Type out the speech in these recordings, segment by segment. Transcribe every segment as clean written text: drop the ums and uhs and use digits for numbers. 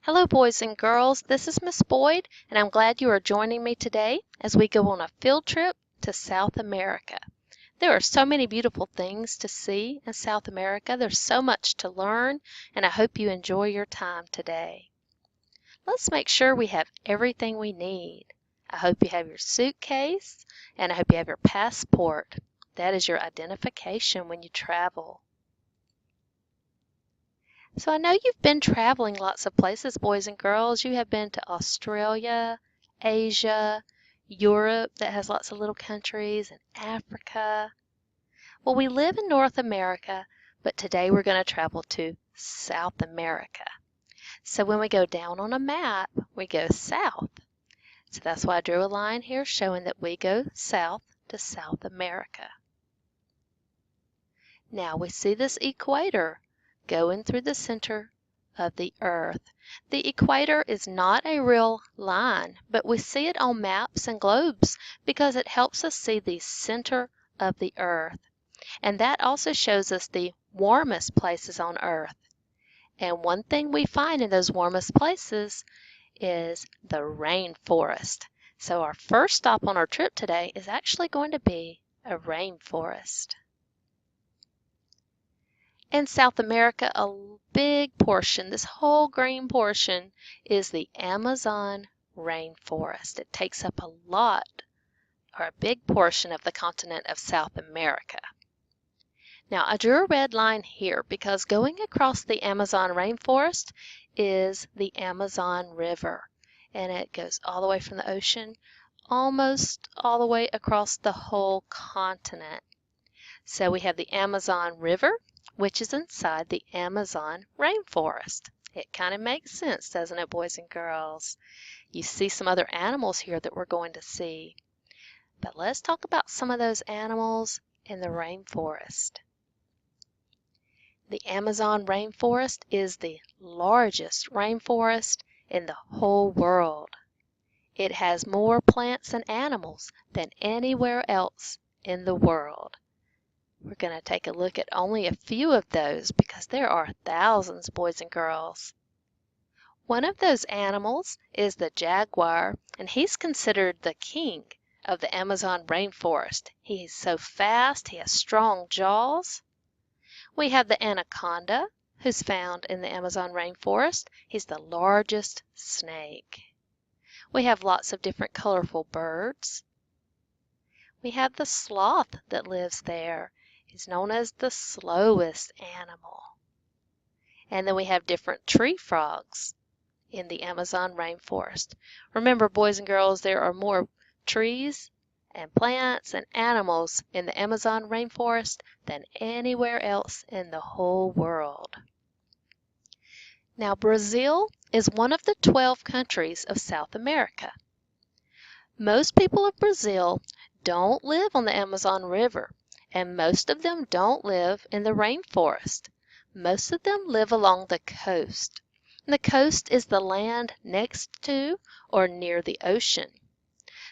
Hello, boys and girls. This is Miss Boyd, and I'm glad you are joining me today as we go on a field trip to South America. There are so many beautiful things to see in South America. There's so much to learn, and I hope you enjoy your time today. Let's make sure we have everything we need. I hope you have your suitcase, and I hope you have your passport. That is your identification when you travel. So I know you've been traveling lots of places, boys and girls. You have been to Australia, Asia, Europe that has lots of little countries, and Africa. Well, we live in North America, but today we're going to travel to South America. So when we go down on a map, we go south. So that's why I drew a line here showing that we go south to South America. Now we see this equator going through the center of the earth. The equator is not a real line, but we see it on maps and globes because it helps us see the center of the earth. And that also shows us the warmest places on earth. And one thing we find in those warmest places is the rainforest. So our first stop on our trip today is actually going to be a rainforest. In South America, a big portion, this whole green portion, is the Amazon rainforest. It takes up a lot, or a big portion of the continent of South America. Now, I drew a red line here because going across the Amazon rainforest is the Amazon River, and it goes all the way from the ocean, almost all the way across the whole continent. So we have the Amazon River, which is inside the Amazon rainforest. It kind of makes sense, doesn't it, boys and girls? You see some other animals here that we're going to see. But let's talk about some of those animals in the rainforest. The Amazon rainforest is the largest rainforest in the whole world. It has more plants and animals than anywhere else in the world. We're going to take a look at only a few of those because there are thousands, boys and girls. One of those animals is the jaguar, and he's considered the king of the Amazon rainforest. He is so fast, he has strong jaws. We have the anaconda, who's found in the Amazon rainforest. He's the largest snake. We have lots of different colorful birds. We have the sloth that lives there. He's known as the slowest animal. And then we have different tree frogs in the Amazon rainforest. Remember, boys and girls, there are more trees and plants and animals in the Amazon rainforest than anywhere else in the whole world. Now, Brazil is one of the 12 countries of South America. Most people of Brazil don't live on the Amazon River, and most of them don't live in the rainforest. Most of them live along the coast. And the coast is the land next to or near the ocean.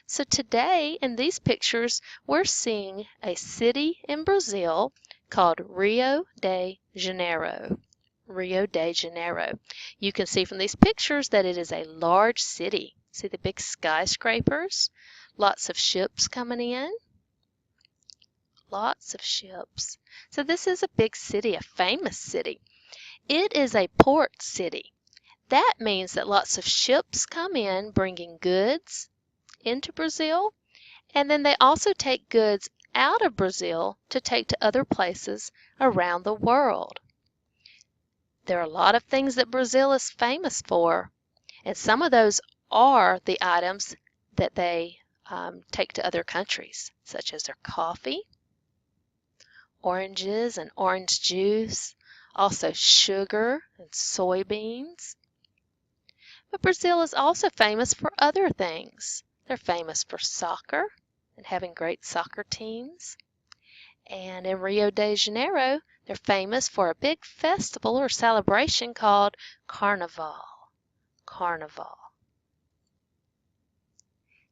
So today in these pictures, we're seeing a city in Brazil called Rio de Janeiro. Rio de Janeiro. You can see from these pictures that it is a large city. See the big skyscrapers? Lots of ships coming in. Lots of ships. So this is a big city, a famous city. It is a port city. That means that lots of ships come in bringing goods into Brazil, and then they also take goods out of Brazil to take to other places around the world. There are a lot of things that Brazil is famous for, and some of those are the items that they take to other countries, such as their coffee, oranges and orange juice, also sugar and soybeans. But Brazil is also famous for other things. They're famous for soccer and having great soccer teams. And in Rio de Janeiro, they're famous for a big festival or celebration called Carnival. Carnival.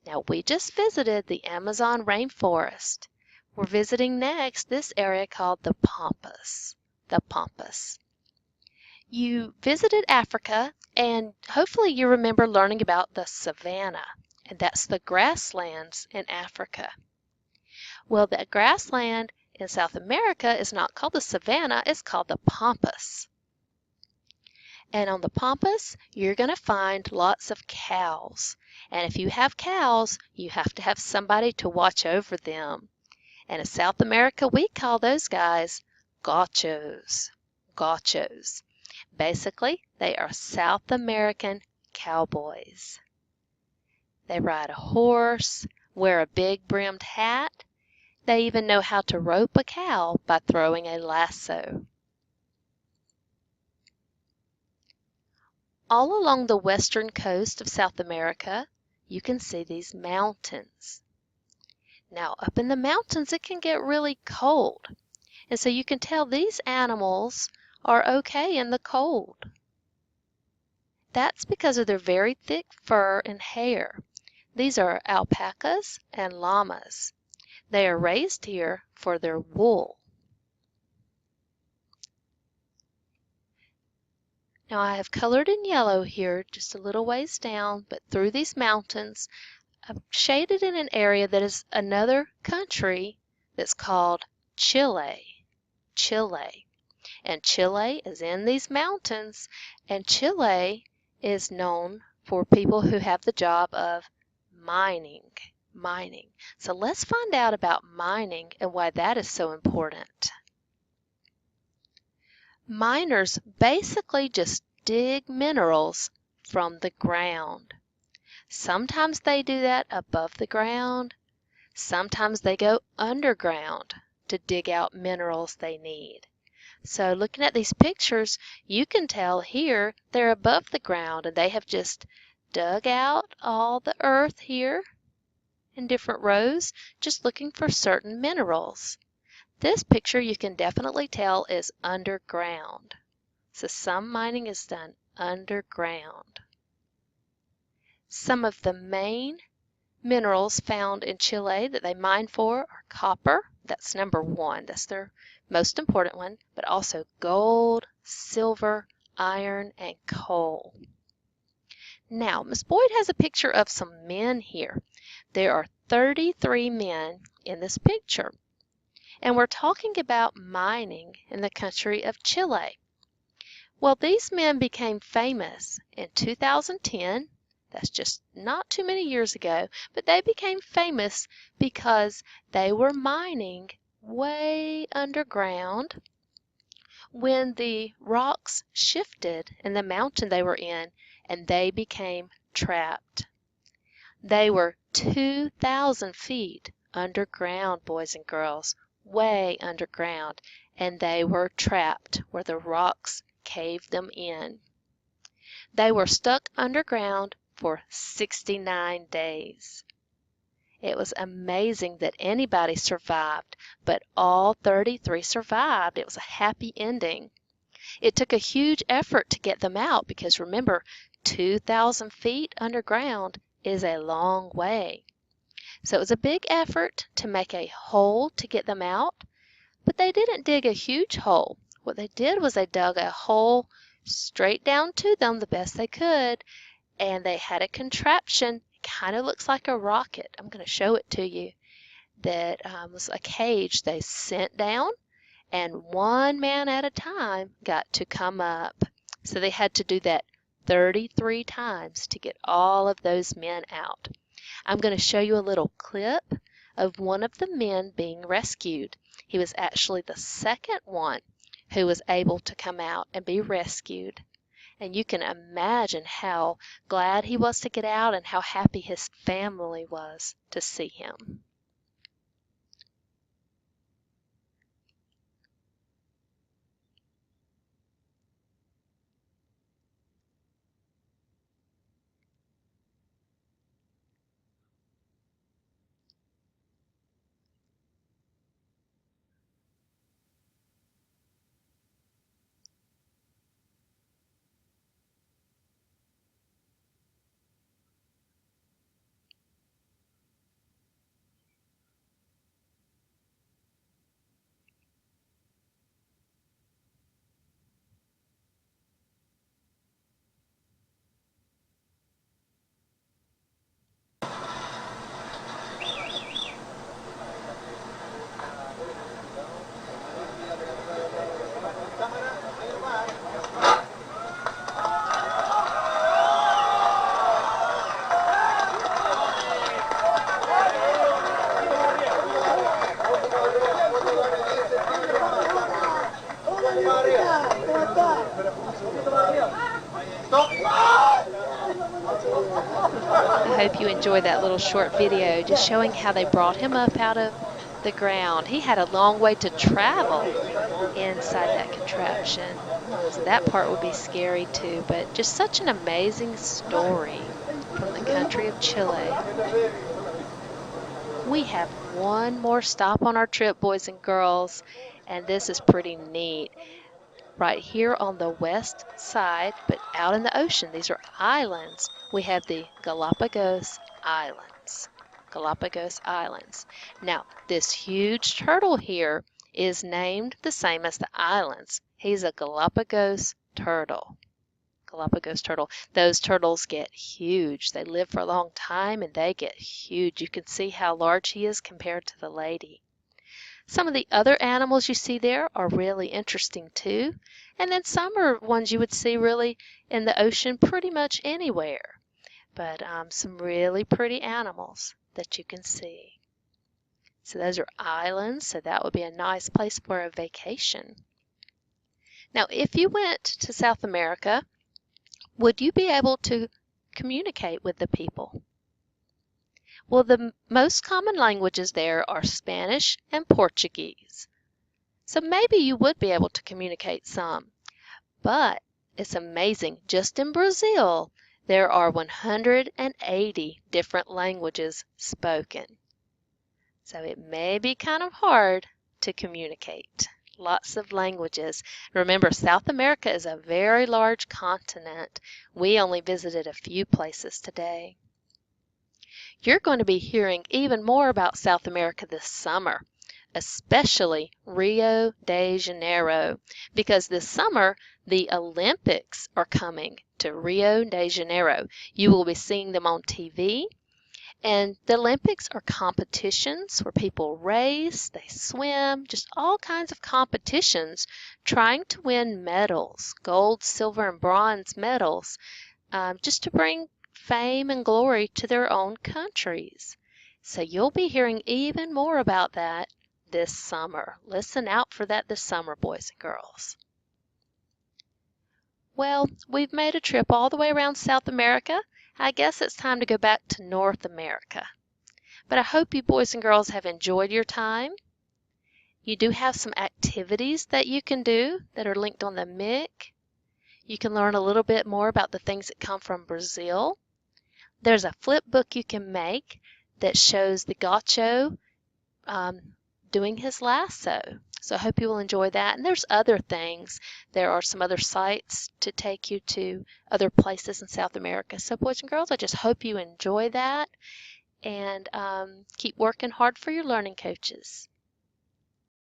Now, we just visited the Amazon rainforest. We're visiting next this area called the Pampas. The Pampas. You visited Africa, and hopefully you remember learning about the savanna, and that's the grasslands in Africa. Well, the grassland in South America is not called the savanna, it's called the Pampas. And on the Pampas, you're going to find lots of cows. And if you have cows, you have to have somebody to watch over them. And in South America, we call those guys gauchos. Gauchos. Basically, they are South American cowboys. They ride a horse, wear a big brimmed hat. They even know how to rope a cow by throwing a lasso. All along the western coast of South America, you can see these mountains. Now, up in the mountains, it can get really cold. And so you can tell these animals are okay in the cold. That's because of their very thick fur and hair. These are alpacas and llamas. They are raised here for their wool. Now I have colored in yellow here just a little ways down, but through these mountains, I've shaded in an area that is another country that's called Chile. Chile. And Chile is in these mountains, and Chile is known for people who have the job of mining. So let's find out about mining and why that is so important. Miners basically just dig minerals from the ground. Sometimes they do that above the ground. Sometimes they go underground to dig out minerals they need. So looking at these pictures, you can tell here they're above the ground and they have just dug out all the earth here in different rows, just looking for certain minerals. This picture you can definitely tell is underground. So some mining is done underground. Some of the main minerals found in Chile that they mine for are copper, that's number one, that's their most important one, but also gold, silver, iron, and coal. Now, Miss Boyd has a picture of some men here. There are 33 men in this picture, and we're talking about mining in the country of Chile. Well, these men became famous in 2010. That's just not too many years ago, but they became famous because they were mining way underground when the rocks shifted in the mountain they were in and they became trapped. They were 2,000 feet underground, boys and girls, way underground, and they were trapped where the rocks caved them in. They were stuck underground for 69 days. It was amazing that anybody survived, but all 33 survived. It was a happy ending. It took a huge effort to get them out because remember, 2,000 feet underground is a long way. So it was a big effort to make a hole to get them out, but they didn't dig a huge hole. What they did was they dug a hole straight down to them the best they could, and they had a contraption. It kind of looks like a rocket. I'm going to show it to you. That was a cage they sent down, and one man at a time got to come up. So they had to do that 33 times to get all of those men out. I'm going to show you a little clip of one of the men being rescued. He was actually the second one who was able to come out and be rescued. And you can imagine how glad he was to get out and how happy his family was to see him. I hope you enjoyed that little short video just showing how they brought him up out of the ground. He had a long way to travel inside that contraption. So that part would be scary too, but just such an amazing story from the country of Chile. We have one more stop on our trip, boys and girls, and this is pretty neat. Right here on the west side, but out in the ocean, these are islands. We have the Galapagos Islands. Galapagos Islands. Now, this huge turtle here is named the same as the islands. He's a Galapagos turtle. Galapagos turtle. Those turtles get huge. They live for a long time and they get huge. You can see how large he is compared to the lady. Some of the other animals you see there are really interesting too, and then some are ones you would see really in the ocean pretty much anywhere, but some really pretty animals that you can see. So those are islands, so that would be a nice place for a vacation. Now, if you went to South America, would you be able to communicate with the people? Well, the most common languages there are Spanish and Portuguese. So maybe you would be able to communicate some. But it's amazing. Just in Brazil, there are 180 different languages spoken. So it may be kind of hard to communicate. Lots of languages. Remember, South America is a very large continent. We only visited a few places today. You're going to be hearing even more about South America this summer, especially Rio de Janeiro, because this summer the Olympics are coming to Rio de Janeiro. You will be seeing them on TV, and the Olympics are competitions where people race, they swim, just all kinds of competitions trying to win medals, gold, silver, and bronze medals, just to bring fame and glory to their own countries. So you'll be hearing even more about that this summer. Listen out for that this summer, boys and girls. Well, we've made a trip all the way around South America. I guess it's time to go back to North America. But I hope you boys and girls have enjoyed your time. You do have some activities that you can do that are linked on the MIC. You can learn a little bit more about the things that come from Brazil. There's a flip book you can make that shows the gaucho doing his lasso. So I hope you will enjoy that. And there's other things. There are some other sites to take you to other places in South America. So boys and girls, I just hope you enjoy that and keep working hard for your learning coaches.